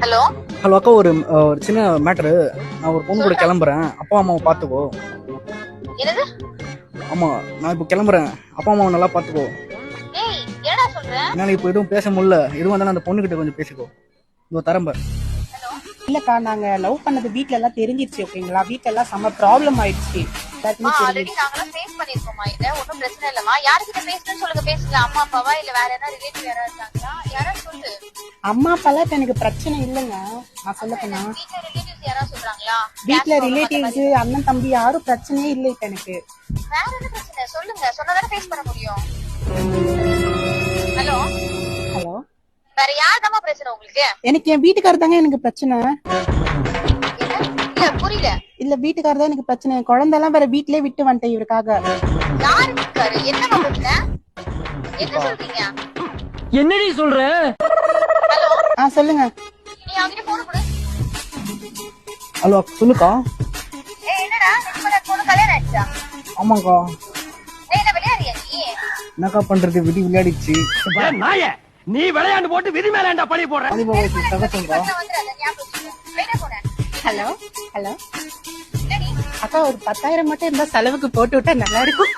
Hello hello அக்கா, ஒரு சின்ன மேட்டரு. நான் ஒரு பொண்ணு கூட கிளம்புறேன். அப்பா அம்மாவை பார்த்துக்கோ. என்னது? ஆமா, நான் இப்போ கிளம்புறேன். அப்பா அம்மாவை நல்லா பார்த்துக்கோ. ஏய், என்னடா சொல்ற? என்னால இப்போ எதுவும் பேச முடியல. எதுவும் வந்தாலும் அந்த பொண்ணு கிட்ட கொஞ்சம் பேசிக்கோ. இதோ தரம்ப. இல்லக்கா, நாங்க லவ் பண்ணது வீட்ல எல்லாம் தெரிஞ்சிருச்சு. ஓகேங்களா? வீட்ல எல்லாம் செம்ம ப்ராப்ளம் ஆயிடுச்சு. ஆல்ரெடி நாங்களும் ஃபேஸ் பண்ணிருக்கோமா? இத ஒண்ணும் பிரச்சனை இல்லமா. யார்கிட்ட பேசணும்னு சொல்லுங்க, பேசலாம். அம்மா அப்பாவா இல்ல வேற ஏதாவது ரிலேட்டிவ் யாராவது இருக்காங்களா? யாராவது சொல்லு. அம்மா அப்பாலாம் இப்ப எனக்கு பிரச்சனை இல்லைங்க. நான் சொல்ல போனா வீட்ல ரிலேட்டிவ்ஸ் யாராவது சொல்றாங்களா? வீட்ல ரிலேட்டிவ்ஸ் அண்ணன் தம்பி யாரும் பிரச்சனையே இல்லை இப்ப எனக்கு. வேற என்ன பிரச்சனை சொல்லுங்க, சொன்னாதானே ஃபேஸ் பண்ண முடியும். ஹலோ ஹலோ, வேற யார்தாம்மா பிரச்சனை உங்களுக்கு? எனக்கு என் வீட்டுக்காரர் தாங்க எனக்கு பிரச்சனை. இல்ல புரியல. இல்ல, வீட்டுக்காரர் தான் எனக்கு பிரச்சனை. குழந்தை எல்லாம் வேற வீட்லயே விட்டு வந்துட்டேன் இவருக்காக. யாரு இருக்காரு? என்னமா பிரச்சனை? என்ன சொல்றீங்க? என்னடி சொல்ற? ஹலோ, சொல்லுங்க. நீ அவங்கிட்ட போன் கொடு. ஹலோ சொல்லுக்கா. என்னடா நிம்மதியா போன கல்யாணம் ஆயிடுச்சா? ஆமாக்கா. என்ன விளையாடியா நீ? என்னக்கா பண்றது, விதி விளையாடிச்சு. நாய நீ விளையாண்டு போட்டு விதி மேலேண்டா பழி போடுற. சகசங்கா. ஹலோ ஹலோ, அக்கா ஒரு 10,000 மட்டும் இருந்தா செலவுக்கு போட்டு விட்டா நல்லா இருக்கும்.